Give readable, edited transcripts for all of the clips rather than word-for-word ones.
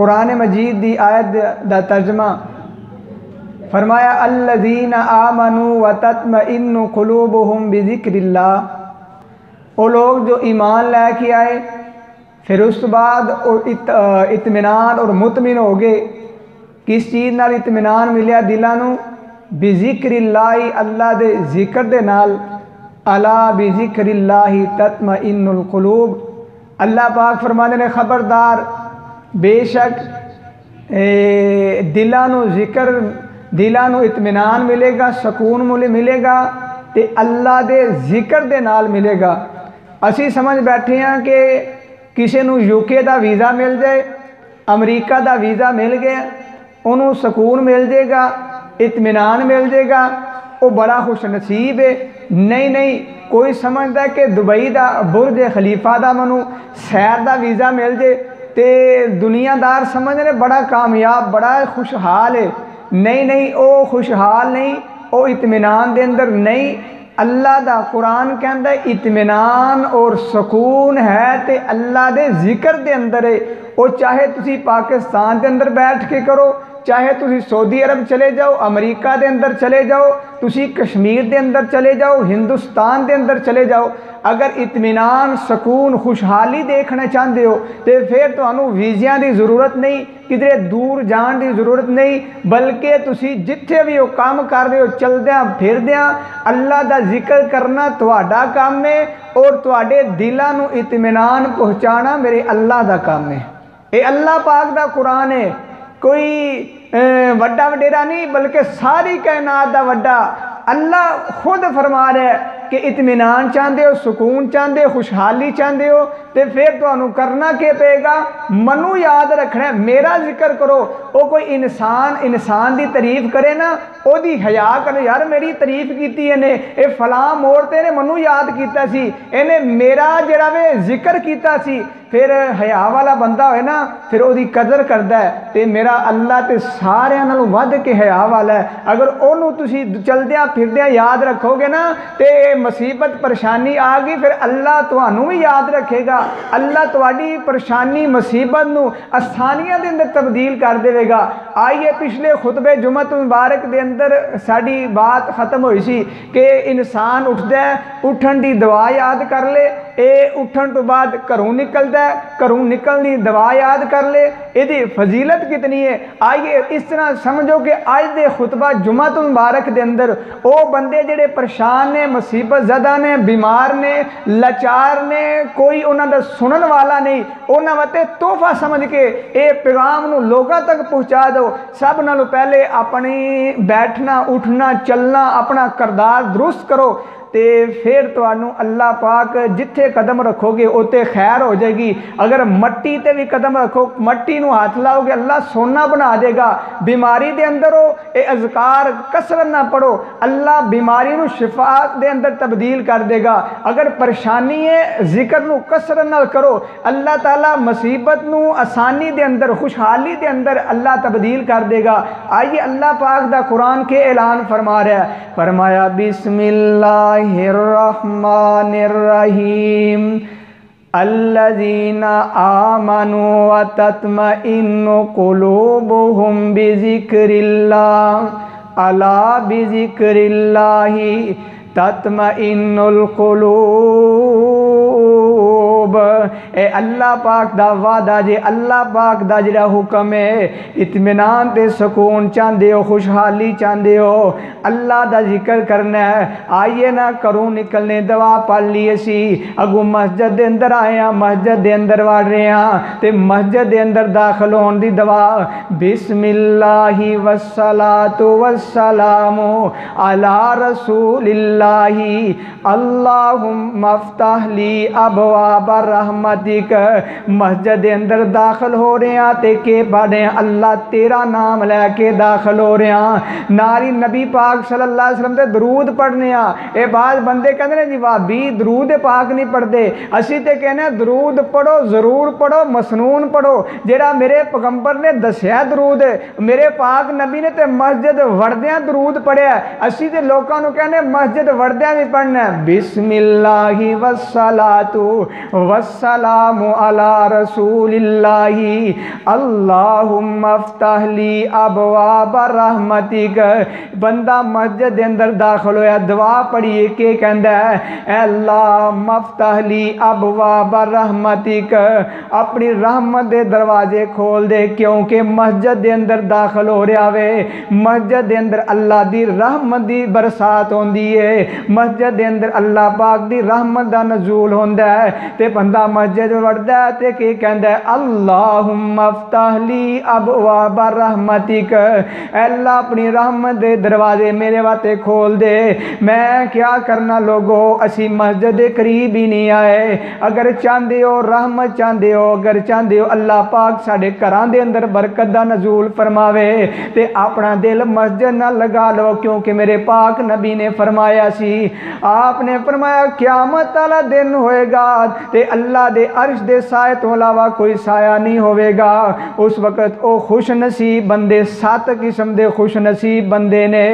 कुरान मजीद दी आयत दा तर्जमा फरमाया अल्लज़ीना आमनू व तत्मइन्नु कुलूबुहुम बिज़िक्रिल्लाह। वो लोग जो ईमान लेके आए फिर उस बाद इत्मीनान और मुतमिन हो गए। किस चीज़ नाल इत्मीनान मिलिया दिलां नूं? बिज़िक्रिल्लाहि, अल्लाह दे जिक्र दे नाल। अला बिज़िक्रिल्लाहि तत्मइन्नुल कुलूब। अल्लाह पाक फरमाते ने खबरदार बेशक दिलां नूं जिक्र, दिलां नूं इत्मीनान मिलेगा, सकून मिलेगा तो अल्लाह दे जिक्र दे नाल मिलेगा। असी समझ बैठे हैं कि किसी नूं यूके का वीज़ा मिल जाए, अमरीका का वीज़ा मिल गया, उन्होंने सकून मिल जाएगा, इत्मीनान मिल जाएगा, वो बड़ा खुश नसीब है। नहीं नहीं, कोई समझता है कि दुबई का बुर्ज खलीफा का मनु सैर का वीज़ा मिल जाए तो दुनियादार समझ रहे बड़ा कामयाब, बड़ा खुशहाल है। नहीं नहीं, वो खुशहाल नहीं, वो इत्मीनान दे अंदर नहीं। अल्लाह दा कुरान कहता है इत्मीनान और सकून है तो अल्लाह दे जिक्र दे अंदर है। वो चाहे तुसी पाकिस्तान के अंदर बैठ के करो, चाहे तुसी सऊदी अरब चले जाओ, अमरीका के अंदर चले जाओ, तुसी कश्मीर के अंदर चले जाओ, हिंदुस्तान के अंदर चले जाओ, अगर इत्मीनान सकून खुशहाली देखना चाहते हो तो फिर तुहानू वीज़िया की जरूरत नहीं, किधरे दूर जाने की जरूरत नहीं, बल्कि तुसी जिथे भी वो काम कर रहे हो चलद्या फिरद्या अल्लाह का जिक्र करना तुहाडा काम है और तुहाडे दिलां नू इत्मीनान पहुँचाना मेरे अल्लाह का काम है। ये अल्लाह पाक का कुरान है, कोई वड्डा वडेरा नहीं बल्कि सारी कायनात का वड्डा अल्लाह खुद फरमा रहा है कि इत्मीनान चाहते हो, सुकून चाहते हो, खुशहाली चाहते हो तो फिर तुहानू करना क्या पेगा? मनु याद रखना है, मेरा जिक्र करो। वो कोई इंसान की तारीफ करे ना, ओदी हया करे, यार मेरी तारीफ की इन्हें, ये फलां मोड़ ते ने मनु याद किया सी, इन्हें मेरा जरा वे जिक्र किया सी। फिर हया वाला बंदा होए ना, फिर ओदी कदर करता है तो मेरा अल्लाह तो सारियां नालों वध के हया वाला है। अगर ओनू तुसी चलद्या फिरद्या याद रखोगे ना तो मुसीबत परेशानी आ गई, फिर अल्लाह तुहानू भी याद रखेगा। अल्लाह तुहाडी परेशानी मुसीबत नू आसानियां दे अंदर तब्दील कर देगा। आइए पिछले खुतबे जुम्मत मुबारक दे अंदर साडी बात खत्म हुई सी कि इंसान उठदा है, उठन दी दुआ याद कर ले, ये उठन तो बाद घरों निकलता है, घरों निकलनी दवा याद कर ले, ये फजीलत कितनी है। आइए इस तरह समझो कि अज दे खुतबा जुम्मत मुबारक दे अंदर वो बंदे जेडे परेशान ने, मुसीबत ज़दा ने, बीमार ने, लाचार ने, कोई उन्होंने सुनन वाला नहीं, उन्होंने वास्ते तोहफा समझ के ये पैगाम नू लोगों तक पहुँचा दो। सब नालों पहले अपनी बैठना उठना चलना अपना किरदार दुरुस्त करो तो फिर तुहानू अल्लाह पाक जिथे कदम रखोगे उत्ते खैर हो जाएगी। अगर मट्टी ते भी कदम रखो, मट्टी नू हाथ लाओगे अल्लाह सोना बना देगा। बीमारी दे अंदर हो ये अज़कार कसरत ना पढ़ो, अल्लाह बीमारी नू शिफा दे अंदर तब्दील कर देगा। अगर परेशानी है जिक्र नू कसरत ना करो, अल्लाह ताला मुसीबत नू आसानी दे अंदर खुशहाली दे अंदर अल्लाह तब्दील कर देगा। आइए अल्लाह पाक दा कुरान के ऐलान फरमा रहा है, फरमाया बिस्मिल्लाह रहमानिर्रहीम अल्लज़ीना आमनु व तत्मइन्नु कुलूबुहुम बिज़िक्रिल्लाह अला बिज़िक्रिल्लाहि तत्मइन्नुल कुलूब। ए अल्लाह पाक दा वादा जे, अल्लाह पाक दा जिहड़ा हुक्म है, इत्मीनान ते सुकून चाहते हो, खुशहाली चाहते हो, अल्लाह दा जिक्र करना है। आइए ना घरों निकलने दवा पढ़ ली असी, अगों मस्जिद दे अंदर आए हैं, मस्जिद दे अंदर वड़ रहे हैं तो मस्जिद दे अंदर दाखिल होने दी दवा बिस्मिल्लाहि वस्सलातु वस्सलामु अला रसूलिल्लाहि अल्लाहुम्मा फ़्तह ली अबवाब रहमतिक। मस्जिद के अंदर दाखिल हो रहे हैं तो के पढ़े अल्लाह तेरा नाम लैके दाखिल हो रहे हैं, नारी नबी पाक सल्लल्लाहु अलैहि वसल्लम ते दरूद पढ़ने। ये बाद बंदे कहते हैं जी भाभी दरूद पाक नहीं पढ़ते, असी तो कहने दरूद पढ़ो, जरूर पढ़ो, मसनून पढ़ो, जेड़ा मेरे पैगंबर ने दसिया दरूद, मेरे पाक नबी ने तो मस्जिद वड़द्या दरूद पढ़िया। असी तो लोगों को कहने मस्जिद वड़द्या भी पढ़ना बिस्मिल्लाहि वस्सलातु वस्सलामु अला रसूलिल्लाहि अल्लाहुम्मा अफ्तह ली अबवाब रहमतिक। बंदा मस्जिद के अंदर दाखिल होया, दुआ पढ़िए के कहंदा है, ऐ अल्लाह मफ्तह ली अबवाब रहमतिक, अपनी रहमत दे दरवाजे खोल दे। क्योंकि मस्जिद के अंदर दाखिल हो रहा वे, मस्जिद के अंदर अल्लाह दी रहमत दी बरसात होंदी है, मस्जिद के अंदर अल्लाह पाक दी रहमत दा नज़ूल होंदा है। ते बंदा मस्जिद में वड़दा है ते की कहंदा है, अल्लाहुम्मा अफ्तह ली अबवाब रहमतिक, अल्लाह अपनी रहमत दे दरवाजे मेरे वास्ते खोल दे। मैं क्या करना लोगो, असी मस्जिद के करीब ही नहीं आए। अगर चाहते हो रहमत चाहते हो, अगर चाहते हो अल्लाह पाक साडे घरां दे अंदर बरकत दा नज़ूल फरमावे, ते अपना दिल मस्जिद ना लगा लो। क्योंकि मेरे पाक नबी ने फरमाया सी, आपने फरमाया क़यामत वाला दिन होएगा ते अल्लाह दे अर्श दे साए तो अलावा कोई साया नहीं होवेगा। उस वक्त वो खुश नसीब बंदे, 7 किस्म के खुश नसीब बंदे ने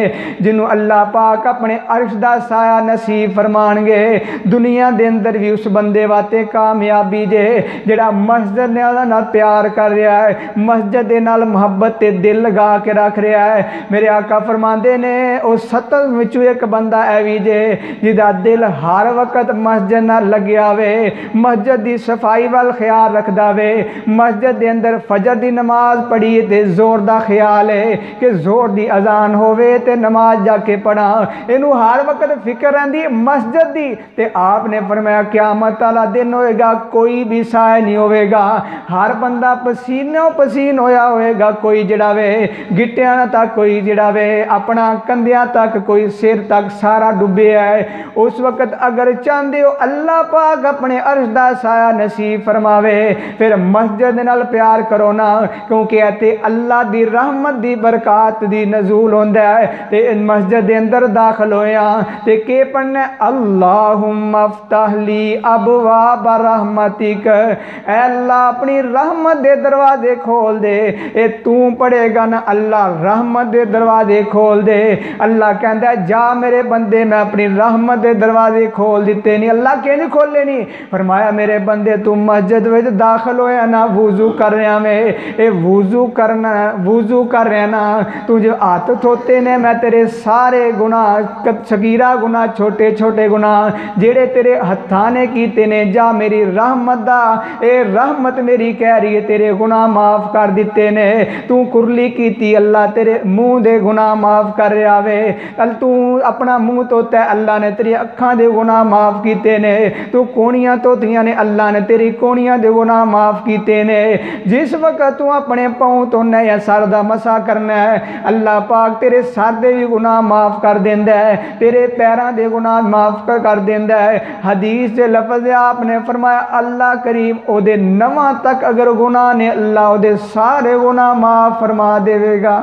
जिन्हों अल्लाह पाक अपने अर्श दा साया नसीब फरमानगे। दुनिया दे अंदर भी उस बंदे वास्ते कामयाबी जे जिहड़ा मस्जिद नाल प्यार कर रहा है, मस्जिद दे नाल मुहब्बत ते दिल लगा के रख रहा है। मेरे आका फरमाते ने उस 7 विचों एक बंदा है भी जे जिहदा दिल हर वक्त मस्जिद नाल लग्या वे, मस्जिद की सफाई वाल ख्याल रखदा वे। मस्जिद के अंदर फजर की नमाज पढ़ी तो जोर का ख्याल है कि जोर की अजान होवे ते नमाज जाके पढ़ा, इनू हर वक्त फिक्र रही मस्जिद की। ते आपने फरमाया क़यामत वाला दिन होएगा, कोई भी साय नहीं होगा, हर बंदा पसीनों पसीन होया होएगा। कोई जिहड़ा वे गिट्टियां तक, कोई जिहड़ा वे अपना कंधियां तक, कोई सिर तक सारा डुबे है। उस वक्त अगर चाहते हो अल्लाह पाक अपने अर्श दा साया नसीब फरमावे, फिर मस्जिद नाल प्यार करो ना, क्योंकि इत्थे अल्लाह दी रहमत दी बरकत दी नज़ूल होंदा है। ते मस्जिद दे अंदर दाखिल होया ते के पढ़ना, अल्लाहुम्मा अफ्तह ली अबवाब रहमतिक, अल्लाह अपनी रहमत दे दरवाजे खोल दे। ए तू पढ़ेगा ना, अल्लाह रहमत दे दरवाजे खोल दे। अल्लाह कहता है जा मेरे बंदे, मैं अपनी रहमत दे दरवाजे खोल दिते नहीं। अल्लाह क्यों नहीं खोले नहीं? फरमाया मेरे बंदे तू मस्जिद में दाखिल होया ना, वुजू कर रहा में, ये वुजू करना, वुजू कर रहा ना, तू जो हाथ धोते ने, मैं तेरे सारे गुनाह, सगीरा गुनाह, छोटे छोटे गुनाह जेड़े तेरे हत्थां ने कीते ने, जा मेरी रहमत दा, ए रहमत मेरी कह रही है तेरे गुनाह माफ कर दिते ने। तू कुरली कीती, अल्लाह तेरे मुंह दे गुनाह माफ कर रहा वे। कल तू अपना मुंह धोता है, अल्लाह ने तेरी अखां दे गुनाह माफ कीते ने। तू कोहनियां धोतियां ने, अल्लाह ने तेरी कोहनियां दे गुनाह माफ कीते ने। जिस वक्त तू अपने पाँव धोना या सर दा मसा करना है, अल्लाह पाक तेरे सर दे भी गुनाह माफ कर देंदा है, तेरे पैरां दे गुनाह माफ कर देंदा है। हदीस दे लफ्ज़ आपने फरमाया अल्लाह करीम ओदे नवां तक अगर गुनाह ने, अल्लाह ओदे सारे गुनाह माफ फरमा देवेगा।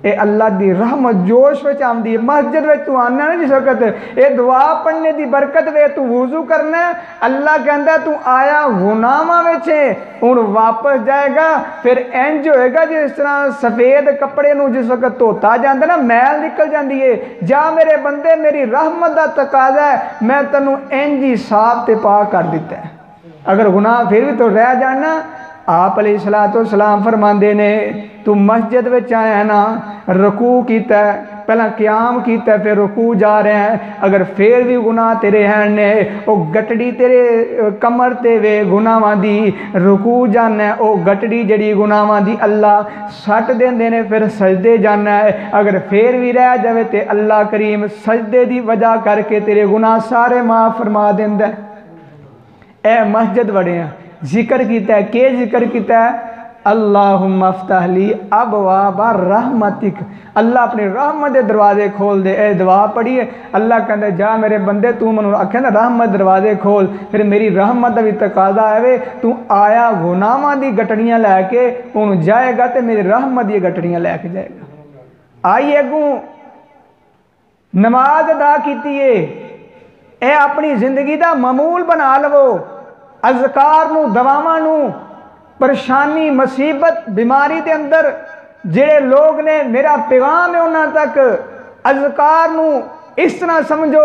ये अल्लाह की रहमत जोश में आती है। मस्जिद में तू आना ना जिस वक्त, ये दुआ पढ़ने की बरकत वे, तू वुजू करना, अल्लाह कहता तू आया गुनाहां विच हुण वापस जाएगा। फिर इंज होएगा जिस तरह सफेद कपड़े नूं जिस वक्त धोता जाता ना, मैल निकल जाती है। जा मेरे बंदे मेरी रहमत का तकाजा है, मैं तेनों इंज ही साफ ते पाक कर दिता है। अगर गुनाह फिर भी तो रह जाना, आप अलैहिस्सलाम फरमाते ने तू मस्जिद में आया ना, रुकू कीता, पहला क्याम कीता, फिर रुकू जा रहा है, अगर फिर भी गुनाह तेरे हैं ने, वो गटड़ी तेरे कमर ते वे गुनाहां दी, रुकू जाना वो गटड़ी जड़ी गुनाहां दी अल्लाह सट देंदे ने, फिर सजदे जाना है। अगर फिर भी रह जाए तो अल्लाह करीम सजदे की वजह करके तेरे गुनाह सारे माफ़ फरमा देंदा है। ए मस्जिद बड़े हैं, जिक्र किया है, के जिक्र किया है, अल्लाहुम्मा अफ्तह ली अबवाब रहमतिक, अल्लाह अपनी रहमत के दरवाजे खोल दे। ए दुआ पढ़िए, अल्लाह कहते जा मेरे बंदे तू मैनू आखे ना रहमत दरवाजे खोल, फिर मेरी रहमत का भी तकाजा है, तू आया गुनाहां दी गटड़ियां लैके हुण जाएगा तो मेरी रहमत दी गटड़ियां लैके जाएगा। आई अगू नमाज अदा की है, ए अपनी जिंदगी का मामूल बना लवो। अज़कार नू, दवावां नू, परेशानी मुसीबत बीमारी के अंदर जेड़े लोग ने, मेरा पैगाम है उन्हां तक, अज़कार नू इस तरह समझो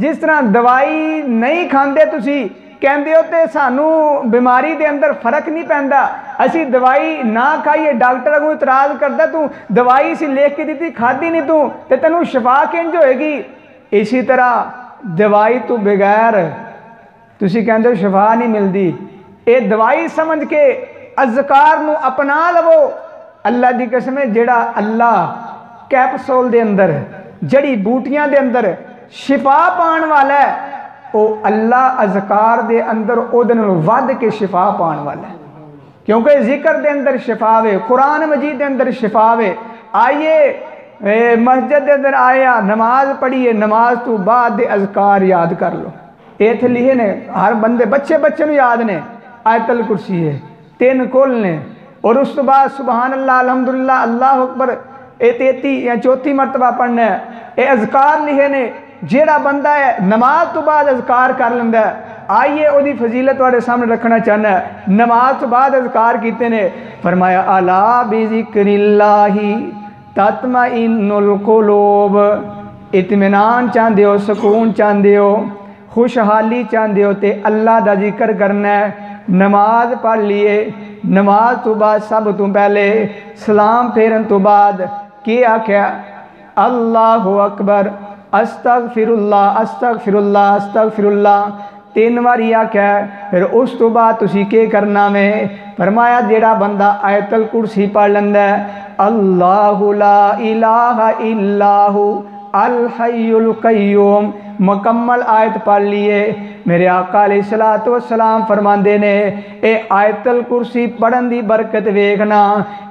जिस तरह दवाई नहीं खाते तुसी, कहते हो तो सानू बीमारी के अंदर फर्क नहीं पैंदा, असी दवाई ना खाईए, डॉक्टर अगू इतराज करता तू दवाई सी लिख के दी खाधी नहीं तू तो तेनू शफा किंज होएगी। इसी तरह दवाई तो बगैर तुसी कहते हो शफा नहीं मिलती, ये दवाई समझ के अज़कार नू अपना लवो। अल्लाह की कसम है, जेड़ा अल्लाह कैप्सूल के अंदर जड़ी बूटियां के अंदर शिफा पाण वाला है, वो अल्लाह अज़कार के अंदर उहदे नालों वध के शिफा पाण वाला है, क्योंकि जिक्र के अंदर शिफा वे, कुरान मजीद के अंदर शिफा वे। आइए मस्जिद के अंदर आया, नमाज पढ़िए, नमाज तो बाद अज़कार याद कर लो। इत्थे लिखे ने हर बंदे बच्चे नूं याद ने, आयतल कुर्सी है, 3 कुल ने, और उस तो बाद सुबहान अल्लाह अल्हम्दुलिल्लाह अल्लाह अकबर ये 33 या 34 मरतबा पढ़ना है। ये अज़कार लिखे ने, जेड़ा बंदा है नमाज तो बाद अज़कार कर लेंदा है। आइए ओदी फजीलत तुहाडे सामने रखना चाहना है। नमाज तो बाद अज़कार कीते ने, फरमाया अला बिज़िक्रिल्लाहि तत्मइन्नुल कुलूब। इत्मीनान चाहते हो, सुकून चाहते हो, खुशहाली चाहते हो तो अल्लाह का जिक्र करना है। नमाज पढ़ लिए, नमाज तो बाद सब तो पहले सलाम फेरन तो बाद के आख्या अल्लाहु अकबर अस्तगफिरुल्लाह अस्तगफिरुल्लाह अस्तगफिरुल्लाह 3 बारी आख्या। फिर उस तो बाद तुसी के करना में, फरमाया जेड़ा बंदा आयतल कुर्सी पढ़ लैंदा है, अल्लाहु ला इलाहा इल्लाहु अल हय्युल कय्यूम, मुकम्मल आयत पढ़ लिए। मेरे आका अलैहिस्सलातु वस्सलाम फरमाते ने, ये आयतल कुर्सी पढ़न की बरकत वेखना,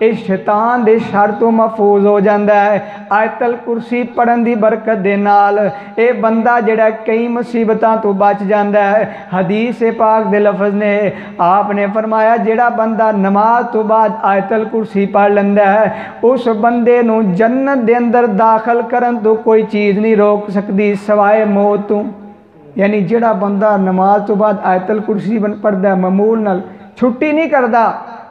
इस शैतान दे शर तो महफूज हो जाता है। आयतल कुर्सी पढ़न की बरकत दे नाल ये बंदा जिहड़ा कई मुसीबतों तो बच जाता है। हदीस पाक दे लफज ने आपने फरमाया, जिहड़ा बंदा नमाज तो बाद आयतल कुर्सी पढ़ लैंदा है, उस बंदे नूं जन्नत दे अंदर दाखिल करन तो कोई चीज़ नहीं रोक सकती सवाए मौत तो। यानी जिहड़ा बंदा नमाज तो बाद आयतल कुर्सी पढ़ता है, मामूल नाल छुट्टी नहीं करता,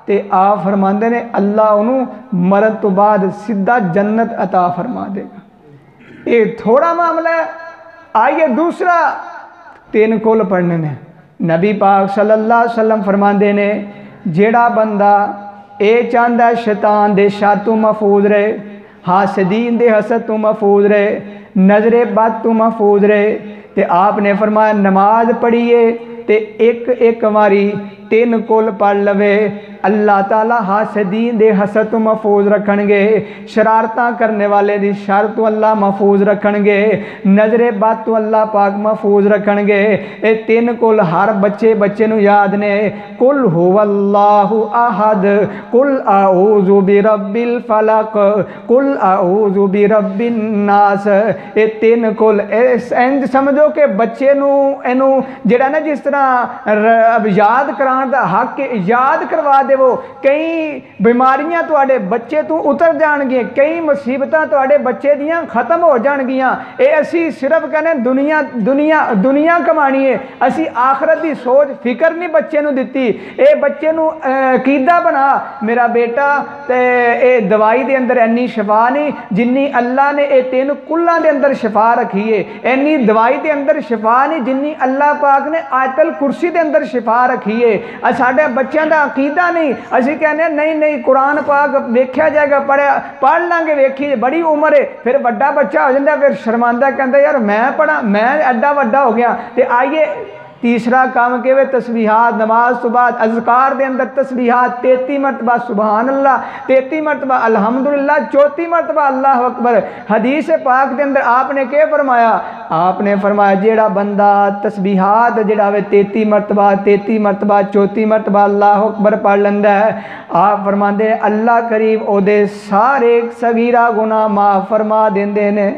तो आप फरमाते ने अल्लाह उन्होंने मरद तो बाद सीधा जन्नत अता फरमा देगा। ये थोड़ा मामला है। आइए दूसरा 3 कुल पढ़ने ने। नबी पाक सल्लल्लाहु अलैहि वसल्लम फरमाते ने, जेड़ा बंदा ये चाहता है शैतान दे शर तो महफूज रहे, हासदीन दे हसद तो महफूज रहे, नजरे बद तो महफूज रहे, तो आपने फरमाया नमाज पढ़िए तो एक बारी 3 कुल पढ़ लवे, अल्लाह ताला हासदीन दे हसद तो महफूज रखणगे, शरारतां करने वाले दी शर तो अल्लाह महफूज रखणगे, नजरे बद तो अल्लाह पाक महफूज रखणगे। ये 3 कुल हर बच्चे नूं याद ने। कुल हुवल्लाहु अहद, कुल आऊज़ु बिरब्बिल फलक, कुल आऊज़ु बिरब्बिन नास। ये 3 कुल इंज समझो कि बच्चे नूं इनू जिहड़ा ना जिस तरह याद कराने दा हक याद करवा देवो। कई बीमारियां तुहाडे बच्चे तो उतर जाणगियां, कई मुसीबतां तुहाडे बच्चे दियां खत्म हो जाणगियां। ये असी सिर्फ कहने दुनिया दुनिया दुनिया कमानी है, असी आखरत की सोच फिक्र नहीं बच्चे नूं दित्ती। ये बच्चे नूं अकीदा बना, मेरा बेटा ते ये दवाई दे अंदर इन्नी शफा नहीं जिन्नी अल्लाह ने ये 3 कुल्लां दे अंदर शफा रखी है। इन्नी दवाई दे अंदर शफा नहीं जिन्नी अल्लाह पाक ने आयतल कुर्सी दे अंदर शिफा रखी है। साडे बच्चों का अकीदा नहीं, असी कहने नहीं नहीं कुरान पाक वेख्या जाएगा, पढ़ लांगे, वेखी बड़ी उम्र है, फिर बड़ा बच्चा हो जाता, फिर शर्मांदा कहता यार मैं पढ़ा, मैं एडा वड्डा हो गया। तो आइए तीसरा काम के वे तस्बीहात, नमाज तो बाद अज़कार दे अंदर तस्बीहात 33 मरतबा सुबहान अल्लाह, 33 मरतबा अल्हम्दुलिल्लाह, 34 मरतबा अल्लाह अकबर। हदीस पाक के अंदर आपने क्या फरमाया? आपने फरमाया जेड़ा बंदा तस्बीहात जेड़ा वे 33 मरतबा 34 मरतबा अल्लाह अकबर पढ़ लेंदा है, आप फरमाते हैं अल्लाह करीब ओदे सारे सगीरा गुनाह माफ़ फरमा देंदे ने।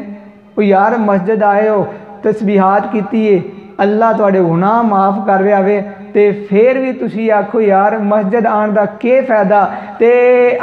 ओ यार मस्जिद आए हो, तस्बीहात कीती है, अल्लाह तुहाडे गुनाह माफ़ कर रहा वे, तो फिर भी तुसी आखो यार मस्जिद आने का क्या फ़ायदा? तो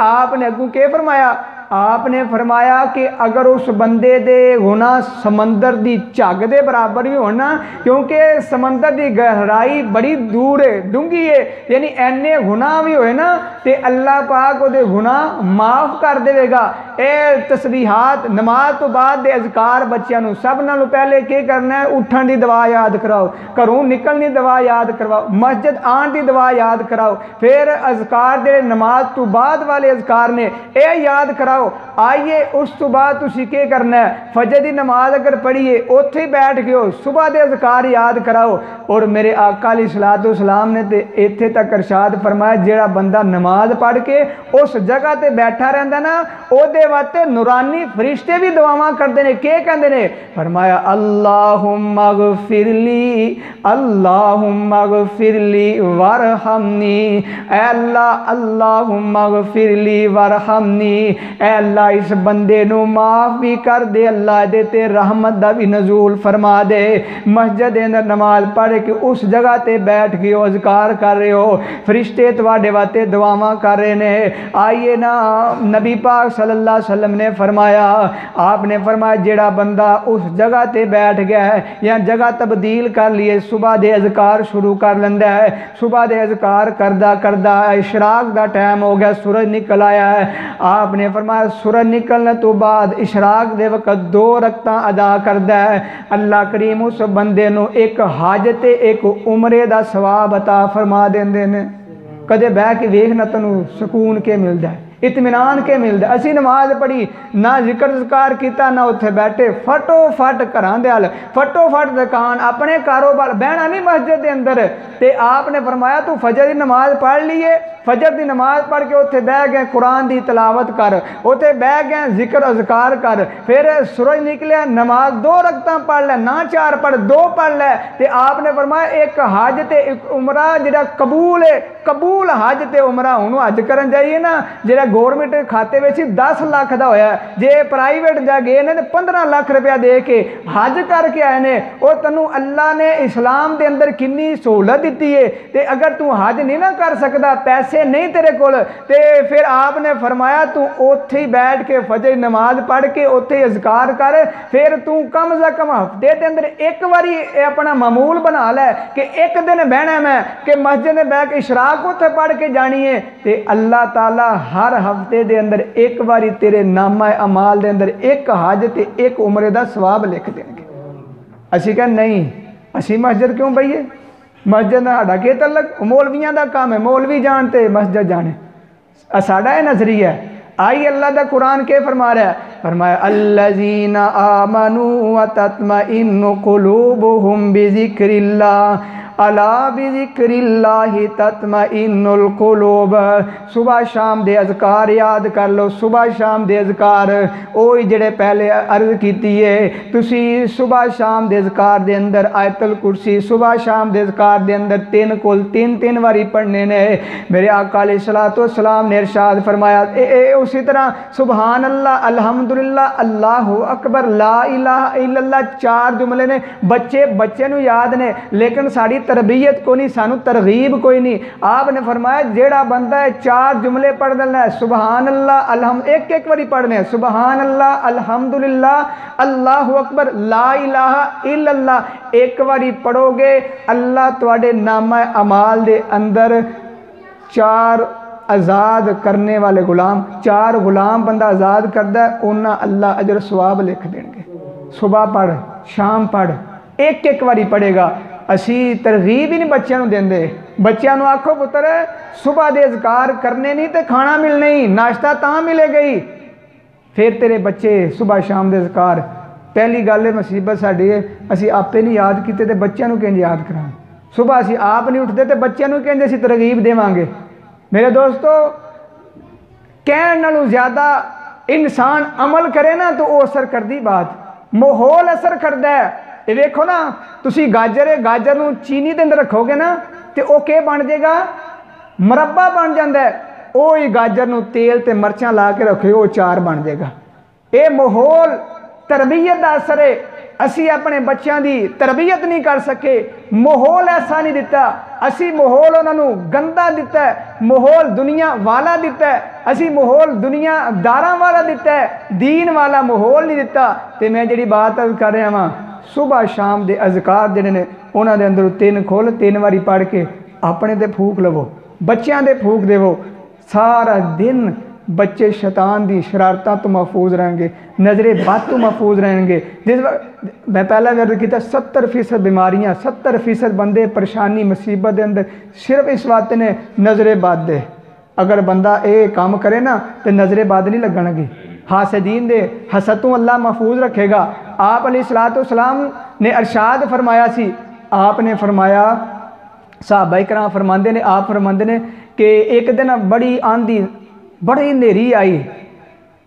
आपने अगू के फरमाया? आपने फरमाया कि अगर उस बंदे दे गुनाह समंदर की झग के बराबर भी होना, क्योंकि समंदर की गहराई बड़ी दूर है, डूंगी है, यानी एने गुनाह भी होए ना तो अल्लाह पाक उहदे गुनाह माफ़ कर देगा। ये तस्बीहात नमाज तो बाद दे अज़कार बच्चों को सब नालों पहले क्या करना है, उठन की दुआ याद कराओ, घरों निकलने दुआ याद करवाओ, मस्जिद आने की दुआ याद कराओ, फिर अज़कार दे नमाज तो बाद वाले अज़कार ने यह याद कराओ। आइए उस तो बाद तुसी क्या करना है, फजर की नमाज अगर पढ़िए उत्थे ही बैठ गए सुबह के अज़कार याद कराओ। और मेरे आका अलैहिस्सलातु वस्सलाम ने तो इत्थे तक इरशाद फरमाया, जिहड़ा बंदा नमाज पढ़ के उस जगह ते बैठा रहंदा ना, ओदे वास्ते नूरानी फरिश्ते भी दुआवां करते हैं। क्या कहते हैं? फरमाया अल्लाहुम्मा गफिरली, अल्लाहुम्मा गफिरली वरहमनी, ऐ अल्लाह अल्लाहुम्मा गफिरली वरहमनी, ऐ अल्लाह इस बंदे नू माफ़ भी कर दे, अल्लाह दे ते रहमत दा भी नज़ूल फरमा दे। मस्जिद दे अंदर नमाज पढ़ के उस जगह ते बैठ गए हो, अज़कार कर रहे हो, फरिश्ते तुहाडे वास्ते दुआवां कर रहे ने। आइए ना, नबी पाक सल्लल्लाहु अलैहि वसल्लम ने फरमाया, आपने फरमाया जिहड़ा बंदा उस जगह ते बैठ गया है या जगह तब्दील कर लिए, सुबह दे अज़कार शुरू कर लेंदा है, सुबह दे अज़कार करदा करदा इशराक दा टाइम हो गया, सूरज निकल आया है। आपने फरमाया सूरज निकलने तो बाद इशराक दे वक़्त 2 रकअतां अदा करदा है, अल्लाह करीम उस बंदे नू एक हज ते एक उमरे दा सवाब अता फरमा देंदे ने। कदे बह के वेख ना तैनू सुकून के मिलता है, इत्मीनान के मिलता। असी नमाज पढ़ी ना जिक्र ज़कार किया ना उत्थे बैठे, फटोफट घरां दे हल, फटोफट दुकान अपने कारोबार, बहना नहीं मस्जिद के अंदर। ते आपने फरमाया तू फजर की नमाज पढ़ लीए, फजर की नमाज पढ़ के उत्थे बह गए कुरान की तलावत कर, उत्थे बह गए जिक्र अज़कार कर, फिर सूरज निकलिया नमाज 2 रकअतां पढ़ लै, ना 4 पढ़ 2 पढ़ लै। ते आपने फरमाया एक हज ते एक उमरा जिहड़ा कबूल है, कबूल हज ते उमरा। हुण हज करन जाइए ना, जिहड़ा गौरमेंट खाते में 10 लाख का होया, जे प्राइवेट जा गए ने 15 लाख रुपया दे के हज करके आए ने। और तैनू अल्लाह ने इस्लाम के अंदर कितनी सहूलत दी है, ते अगर तू हज नहीं ना कर सकता, पैसे नहीं तेरे कोल, ते फिर आपने फरमाया तू उत्थे ही बैठ के फजर नमाज पढ़ के उत्थे अज़कार कर, फिर तू कम से कम हफ्ते के अंदर एक बारी अपना मामूल बना लै कि एक दिन बहना मैं कि मस्जिद में बह के इशराक उत्थे पढ़ के जानी है। ते अल्लाह ताला हर हफ्ते दे अंदर एक बारी तेरे नामा अमाल दे अंदर एक हज ते एक उमरे दा सवाब लिख देंगे। असी कह नहीं, असी मस्जिद क्यों बईए, मस्जिद का साडा के तलक, मौलवियां का काम है, मौलवी जानते मस्जिद जाने, साडा है नजरिया है। आई अल्लाह का कुरान के फरमा रहा है, फरमाया अल्लज़ीना आमनू व तत्मइन्नु कुलूबुहुम बिज़िक्रिल्लाह अला बिज़िक्रिल्लाहि तत्मइन्नुल कुलूब। सुबह शाम दे अज़कार याद कर लो, सुबह शाम दे अज़कार ओही जेड़े पहले अर्ज कीती है, तुसी सुबह शाम दे अज़कार दे अंदर आयतुल कुर्सी सुबह शाम दे अज़कार दे अंदर 3 वारी पढ़ने ने। मेरे आका अलैहिस्सलातु वस्सलाम ने इरशाद फरमाया, उसी तरह सुबहान अल्लाह, अल्हम्दुलिल्लाह, अल्लाहु अकबर, ला इलाहा इल्लल्लाह 4 जुमले ने। बच्चे नू याद ने, लेकिन साड़ी तरबियत को नहीं, सानू तरगीब कोई नहीं। आपने फरमाया जेड़ा बंदा है 4 जुमले पढ़ देना है, सुबहान अल्लाह एक बारी पढ़ने, सुबहान अल्लाह, अल्हम्दुलिल्लाह, अल्लाहु अकबर, ला इलाहा इल्लल्लाह एक बारी पढ़ोगे, अल्लाह तुहाडे नामा अमाल दे अंदर 4 आज़ाद करने वाले गुलाम, 4 गुलाम बंदा आज़ाद करता है, उन्हें अल्लाह अजर सवाब लिख देंगे। सुबह पढ़, शाम पढ़, एक बारी पढ़ेगा। असी तरगीब ही नहीं बच्चों को देंगे। बच्चों को आखो पुत्र सुबह दे अज़कार करने नहीं तो खाना मिलना ही, नाश्ता तां मिलेगा ही। फिर तेरे बच्चे सुबह शाम दे अज़कार। पहली गल मुसीबत साड़ी है, असी आपे नहीं याद किए तो बच्चों को किंज याद करा। सुबह असी आप नहीं उठते तो बच्चों को किंज असी तरगीब देवांगे। मेरे दोस्तों, कहने नालों ज़्यादा इंसान अमल करे ना तो वो असर करती बात, माहौल असर करता है। ये देखो ना, तुसी गाजर है, गाजर नूं चीनी के अंदर रखोगे ना तो वह क्या बन जाएगा, मुरब्बा बन जाता है। वो ही गाजर नूं तेल ते मिर्चां ला के रखो, वो चार बन जाएगा। ये माहौल तरबियत का असर है। असी अपने बच्चों की तरबियत नहीं कर सके, माहौल ऐसा नहीं दिता। असी माहौल उन्होंने गंदा दिता है, माहौल दुनिया वाला दिता है। असी माहौल दुनियादारां वाला दिता है, दीन वाला माहौल नहीं दिता। तो मैं जी बात कर रहा वहाँ, सुबह शाम के अज़कार जिहड़े ने उन्होंने अंदर 3 खोल 3 वारी पढ़ के अपने ते फूक लवो, बच्चों ते फूक देवो। सारा दिन बच्चे शैतान दी शरारतों तो महफूज रहेंगे, नज़रे बद तो महफूज रहेंगे। जिस वक्त मैं पहला अर्ज किया 70% बीमारियां 70% बंदे परेशानी मुसीबत के अंदर सिर्फ इस बात ने नज़रे बद दे। अगर बंदा ये काम करे ना तो नज़रे बद नहीं लगनगी। हासदीन दे हसतों अल्लाह महफूज रखेगा। आप अलैहिस्सलाम ने अरशाद फरमाया सी, आपने फरमाया सहाबा इकराम फरमाते ने, आप फरमाते ने कि एक दिन बड़ी आंधी बड़ी अंधेरी आई,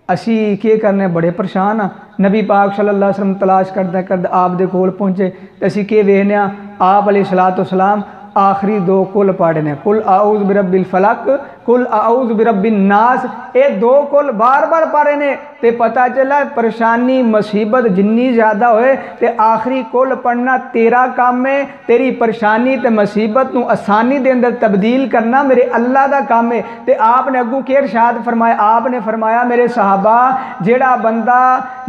असी के करने बड़े परेशान हाँ। नबी पाक सल्लल्लाहु अलैहि वसल्लम तलाश करते करते आप दे कोल पहुँचे तो असी के वेखने आप अलैहिस्सलाम आखिरी दो कुल पढ़े ने, कुल आऊज़ बिरब्बिल फलक, कुल आऊज़ बिरब्बिन नास। ये दो कुल बार बार पढ़े ने ते पता चला परेशानी मुसीबत जिन्नी ज़्यादा होए ते आखिरी कुल पढ़ना तेरा काम है। तेरी परेशानी ते मुसीबत नूं आसानी दे अंदर तब्दील करना मेरे अल्लाह दा काम है। ते आपने अगू के इरशाद फरमाया, आपने फरमाया मेरे सहाबा जेड़ा बंदा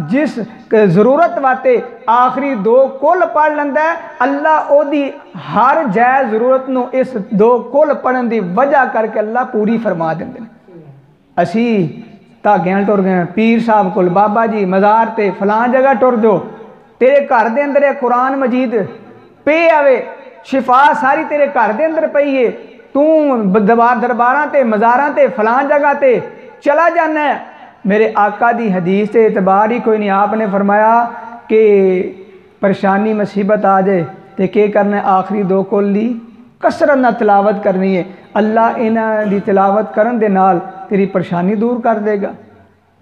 जिस ज़रूरत वास्ते आखिरी दो कुल पढ़ लेंदा है, अल्लाह ओदी हर जायज़ ज़रूरत नूं इस दो कुल पढ़न की वजह करके अल्लाह पूरी फरमा देंदे ने। असी धागियां टुर गए पीर साहब कोल, बाबा जी मज़ार ते फलां जगह टुर दो, तेरे घर दे अंदर कुरान मजीद पे आवे, शिफा सारी तेरे घर दे अंदर पई है, तू दरबारां ते मज़ारां ते फलां जगह ते चला जाना है। मेरे आका दी हदीस से एतबार ही कोई नहीं। आपने फरमाया कि परेशानी मुसीबत आ जाए तो के करना है, आखिरी दो कुल दी कसरत ना तिलावत करनी है। अल्लाह इन्हां दी तिलावत करन दे नाल तेरी परेशानी दूर कर देगा।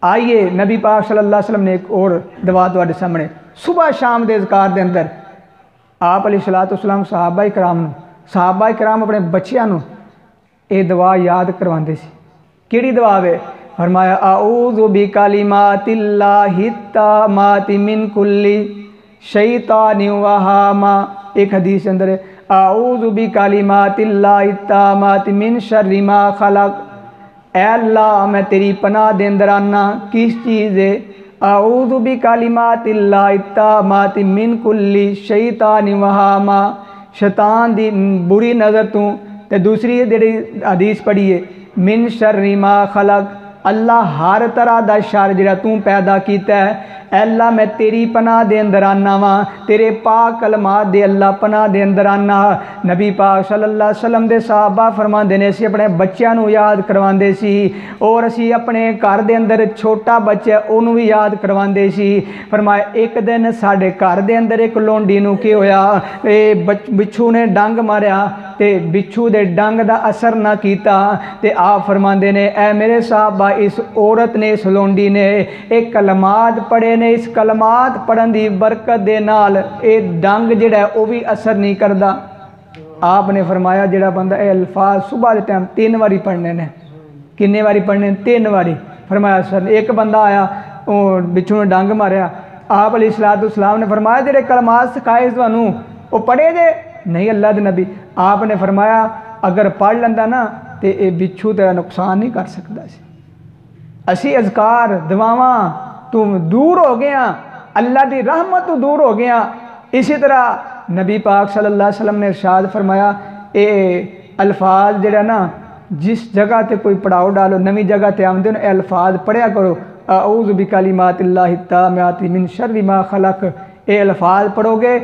आइए नबी पाक सल्लल्लाहु अलैहि वसल्लम ने एक और दवा तुहाडे सामने सुबह शाम दे ज़िकार दे अंदर आप अलैहिस्सलाम सहाबा इकराम अपने बच्चों नूं ये दवा याद करवाते सी। किहड़ी दवा वे? फरमाया आऊज़ु बिकलिमातिल्लाहि ताम्माति मिन कुल्ली शैतानिन व हामा। एक हदीस के अंदर आऊज़ु बिकलिमातिल्लाहि ताम्माति मिन शर्रि मा खलक। ऐ अल्लाह मैं तेरी पनाह दे अंदर आना किस चीज़ है? आऊज़ु बिकलिमातिल्लाहि ताम्माति मिन कुल्ली शैतानिन व हामा, शैतान दी बुरी नज़र तू। ते दूसरी जेह्ड़ी हदीस पढ़ी है मिन शर्रि मा खलक, अल्लाह हर तरह का शर जिहड़ा तू पैदा किया है अल्लाह मैं तेरी पनाह दे अंदर आना वा, तेरे पाक कलमात दे अल्लाह पनाह दे अंदर आना। नबी पाक सल्लल्लाहु अलैहि वसल्लम दे सहाबा फरमाते ने असी अपने बच्चों को याद करवाते सी और असी अपने घर दे अंदर छोटा बच्चा उन्होंने भी याद करवाते सी। फरमाया एक दिन साडे घर दे अंदर एक लोंडी नूं की होया, बिच्छू ने डंग मारिया ते बिच्छू दे डंग दा असर ना कीता ते आप फरमाते ने ऐ मेरे साहबा इस औरत ने इस लोंडी ने एक कलमात पढ़े ने, इस कलमात पढ़न की बरकत दे नाल ये डंग जिहड़ा वो भी असर नहीं करता। आपने फरमाया जिहड़ा बंदा ये अल्फाज सुबह के टाइम 3 बारी पढ़ने ने, किन्ने बारी पढ़ने? 3 बारी। फरमाया सर एक बंदा आया बिच्छू ने डंग मारिया, आप अलैहिस्सलाम ने फरमाया जिहड़े कलमात सिखाए तुहानूं वो पढ़े जे? नहीं अल्लाह दे नबी। आपने फरमाया अगर पढ़ लेंदा ना तो ये बिच्छू तेरा नुकसान नहीं कर सकता सी। असी अज़कार दुआवां तू दूर हो गया, अल्लाह की रहमत तो दूर हो गया। इसी तरह नबी पाक सल्लल्लाहु अलैहि वसल्लम ने इरशाद फरमाया ये अल्फाज जिहड़ा ना जिस जगह ते कोई पड़ाव डालो नवी जगह ते आउंदे ने अल्फाज पढ़िया करो। आऊज़ु बिकलिमातिल्लाहि ताम्माति मिन शर्रि मा खलक, ये अल्फाज पढ़ोगे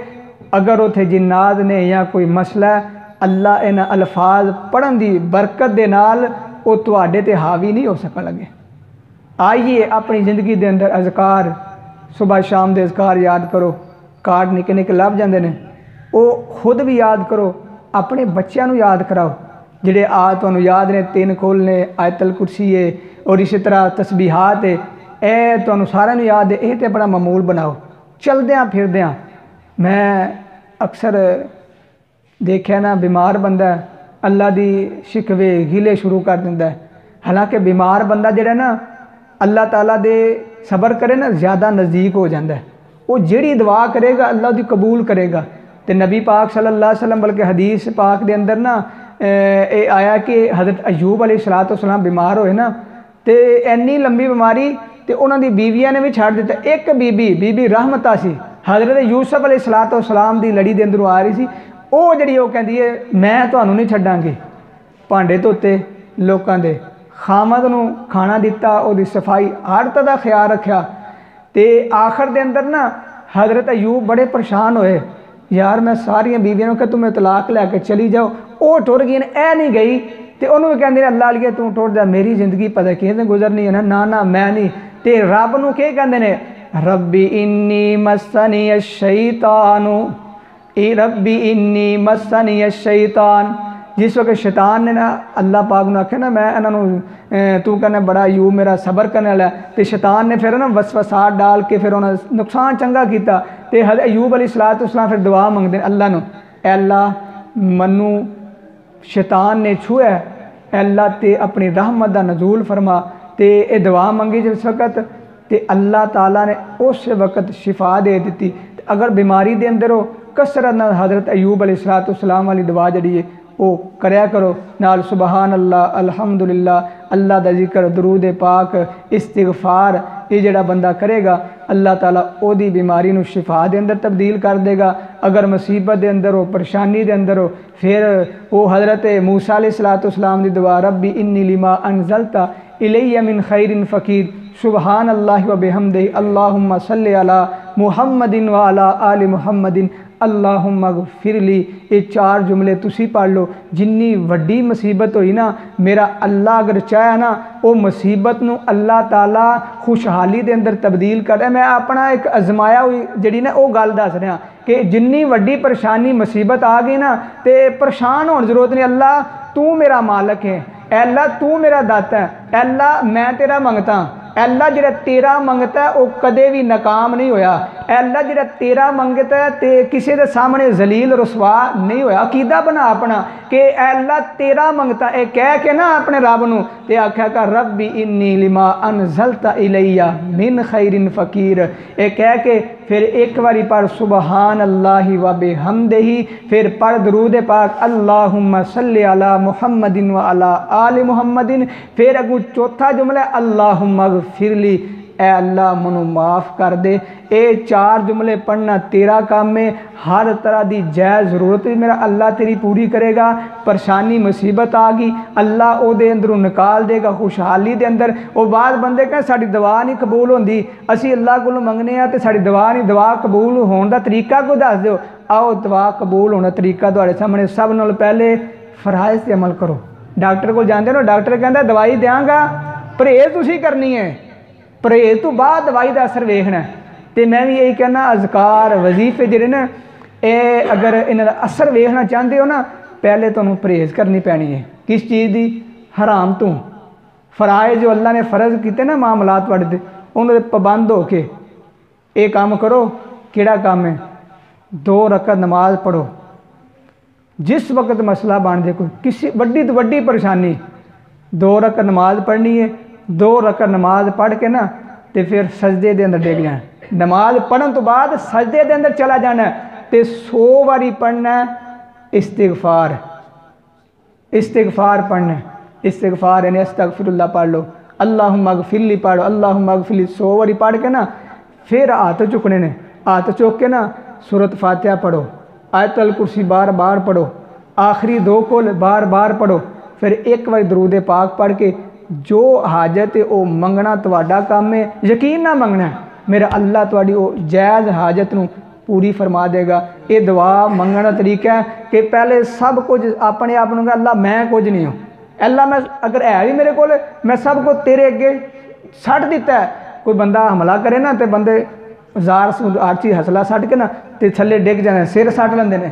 अगर उथे जिन्नात ने या कोई मसला अल्लाह इन्हां अल्फाज पढ़न की बरकत दे नाल वो तुहाडे ते हावी नहीं हो सकन लगे। आइए अपनी ज़िंदगी के अंदर अज़कार सुबह शाम के अज़कार याद करो। कार्ड निके निके लभ जाते हैं वो खुद भी याद करो, अपने बच्चों को याद कराओ जिहड़े तुहानूं याद ने 3 कुल ने, आयतल कुर्सी है और इसी तरह तस्बीहात है, ये तुहानूं सारिਆਂ नूं याद है। ये तो अपना मामूल बनाओ। चलद्यां फिरद्यां मैं अक्सर देखा ना बीमार बंदा अल्लाह दी शिकवे गिले शुरू कर दिंदा है। हालांकि बीमार बंदा जिहड़ा ना अल्लाह ताला दे सबर करे ना ज़्यादा नज़दीक हो जाता है। वो जिहड़ी दुआ करेगा अल्लाह दी कबूल करेगा। तो नबी पाक सल्लल्लाहु अलैहि वसल्लम बल्कि हदीस पाक दे अंदर ना ये आया कि हज़रत अयूब अलैहिस्सलाम बीमार होए ना तो इन्नी लंबी बीमारी तो उन्होंने बीविया ने भी छड़ दिता। एक बीबी रहमता सी हज़रत यूसुफ अलैहिस्सलाम की लड़ी के अंदरों आ रही सी। वो जी कहती है मैं तुहानूं नहीं छड्डांगी, भांडे धोते लोगों के खामद नूं खाना दिता, उहदी सफाई हर तरह का ख्याल रखा। तो आखिर दे अंदर ना हज़रत अयूब बड़े परेशान होए, यार मैं सारिया बीवियों को तुम्हें तलाक लैके चली जाओ, वो टुर गई ए नहीं गई। तो उन्होंने कहते अल्लाह लिए तू टुर जा, मेरी जिंदगी पता किवें गुजरनी है ना ना मैं नहीं। तो रब नूं के कहते हैं, रब्बी इन्नी मस्सनी शैतानु, रब्बी इन्नी मस्सनी शैतान। जिस वक्त शैतान ने ना अल्लाह पाक ने आख्या ना मैं इन्हों तू कहना बड़ा अयूब मेरा सबर करने वाला, तो शैतान ने फिर ना वसवसात डाल के फिर उन्हें नुकसान चंगा किया। तो अयूब अलैहिस्सलाम फिर दुआ मंगते अल्लाह नूं, अल्लाह मनु शैतान ने छुआ, अल्लाह ते अपनी रहमत का नजूल फरमा। तो ये दुआ मंगी जिस वक्त, तो अल्लाह ताला ने उस वक्त शिफा दे दी। अगर बीमारी के अंदर हो कसरत नाल हज़रत अयूब अलैहिस्सलाम वाली दुआ जी है वो करया करो, नाल सुबहान अल्लाह अल्हम्दुलिल्लाह, अल्लाह दा जिक्र, दरूद पाक, इस्तिगफार, ये जिहड़ा बंदा करेगा अल्लाह ताला ओदी बीमारी नूं शिफा दे अंदर तब्दील कर देगा। अगर मुसीबत दे अंदर हो, परेशानी दे अंदर हो, फिर वो हज़रत मूसा अलैहिस्सलाम दी दुआ, रब्बी इन्नी लिमा अनज़लता इलैया मिन खैरिन फ़कीर, सुबहान अल्लाह व बिहम्दिही, अल्लाहुम्मा सल्लि अला मुहम्मदिन व अला आलि मुहम्मदिन, अल्लाहुम्मा ग़फ़िरली। ये 4 जुमले तुसी पढ़ लो। जिन्नी वड्डी मुसीबत हुई ना, मेरा अल्लाह अगर चाहे ना वो मुसीबत नूं अल्लाह ताला खुशहाली दे अंदर तब्दील कर। मैं अपना एक अजमाया हुई जी ना वो गल दस रहा कि जिन्नी वड्डी परेशानी मुसीबत आ गई ना, तो परेशान होने की जरूरत नहीं। अल्लाह तू मेरा मालक है, अल्लाह तू मेरा दाता है, अल्लाह मैं तेरा मंगता, अल्लाह जिहड़ा तेरा मंगता है वो कदे भी नाकाम नहीं होया, अल्लाह जिहड़ा तेरा मंगता है तो किसी के सामने जलील रसवा नहीं होया। अकीदा बना अपना कि अल्लाह तेरा मंगता, ये कह के ना अपने रब नूं ते आख्या कर रब्बी इन्नी लिमा अनज़लता इलैया मिन खैरिन फ़कीर। ये कह के फिर एक बारी पढ़ सुबहान अल्लाहि व बिहम्दिही, फिर पढ़ दरूद पाक अल्लाहुम्मा सल्लि अला मुहम्मदिन व अला आलि मुहम्मदिन। फिर अगू चौथा जुमला अल्लाहुम्मा ग़फ़िरली, ए अल्लाह मनु माफ़ कर दे। ये 4 जुमले पढ़ना तेरा काम है। हर तरह की जायज़ ज़रूरत भी मेरा अल्लाह तेरी पूरी करेगा। परेशानी मुसीबत आ गई अल्लाह वो अंदरों निकाल देगा खुशहाली के अंदर। वो बाद बंदे कहें साड़ी दुआ नहीं कबूल होंदी, असी अल्लाह को मंगने आ तो साड़ी दुआ नहीं, दुआ कबूल होने का तरीका कोई दस दो। आओ दुआ कबूल होने का तरीका तुहाडे सामने। सब नाल पहले फराइज़ ते अमल करो। डॉक्टर को जाते हो, डॉक्टर कहता दवाई देंगा, परहेज़ तुसीं करनी है, परहेज़ तो बाद दवाई का असर वेखना। तो मैं भी यही कहना अज़कार वजीफे जिहड़े ना ये अगर इन्हां दा असर वेखना चाहते हो ना, पहले तुहानूं परहेज़ करनी पैनी है। किस चीज़ की? हराम तो। फराइज़ जो अल्लाह ने फ़र्ज़ किए ना मामलात तुहाडे ते, उन्हां दे पाबंद हो के ये काम करो। किहड़ा काम है? 2 रकअत नमाज पढ़ो। जिस वक्त मसला बन जाए, कोई किसी वड्डी तो वड्डी परेशानी, 2 रकअत नमाज पढ़नी है। 2 रकअत नमाज पढ़ के ना तो फिर सजदे के अंदर डिग जाना। नमाज पढ़न तो बाद सजदे के अंदर चला जाना तो 100 बारी पढ़ना इस्तिगफार। इस्तिगफार पढ़ना, इस्तिगफार यानी अस्तगफिरुल्लाह पढ़ लो, अल्लाहुम्मा ग़फ़िरली पढ़ो, अल्लाहुम्मा ग़फ़िरली 100 बारी पढ़ के ना फिर हाथ चुकने ने। हाथ चुक के ना सूरत फातिहा पढ़ो, आयतल कुर्सी बार बार पढ़ो, आखिरी 2 कोल बार बार पढ़ो। फिर एक बार दरूद पाक पढ़ के जो हाजत है वो मंगना तुहाडा काम है। यकीन ना मंगना मेरा अल्लाह तुहाडी वो जायज़ हाजत नूं पूरी फरमा देगा। ये दुआ मंगण दा तरीका है कि पहले सब कुछ अपने आप नूं अल्लाह मैं कुछ नहीं हूँ, अल्लाह मैं अगर है भी मेरे को मैं सब कुछ तेरे अगे छड्ड दिता है। कोई बंदा हमला करे ना तो बंदे जार आर्ची हसला सट के ना तो थले डिग जाने, सिर सट लेंदे ने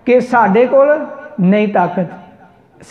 कि साडे कोल नहीं ताकत,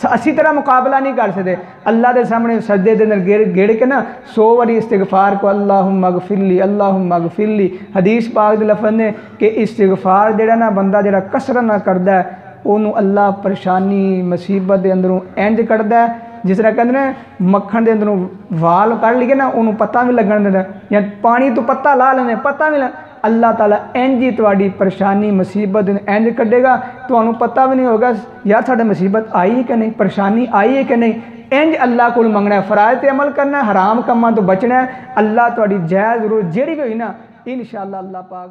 असी तरह मुकाबला नहीं कर सकते। अल्लाह के सामने सजदे के अंदर गिड़ के ना 100 बारी इस्तिगफार को अल्लाहुम्मा ग़फ़िरली, अल्लाहुम्मा ग़फ़िरली। हदीस पाक दे लफ़ज़ ने कि इस्तिगफार जिहड़ा ना बंदा जिहड़ा कसरत ना करदा है उन्होंने अल्लाह परेशानी मुसीबत के अंदरों इंज कढ़दा है जिस तरह कहते हैं मक्खन के अंदरों वाल कढ़ लिए ना उन्होंने पता भी लगन देंदा, या पानी तो पत्ता ला लेने पता भी अल्लाह ताला इंज ही तुहाडी परेशानी मुसीबत इंज कढ़ेगा, तुहानूं पता भी नहीं होगा यार साडे मुसीबत आई है कि नहीं, परेशानी आई है कि नहीं। इंज अल्लाह को मंगना है, फराइज़ ते अमल करना है, हराम कामां तो बचना है। अल्लाह तुहाडी जायज़ ज़रूर जिहड़ी भी होई ना इंशाअल्लाह अल्लाह पाक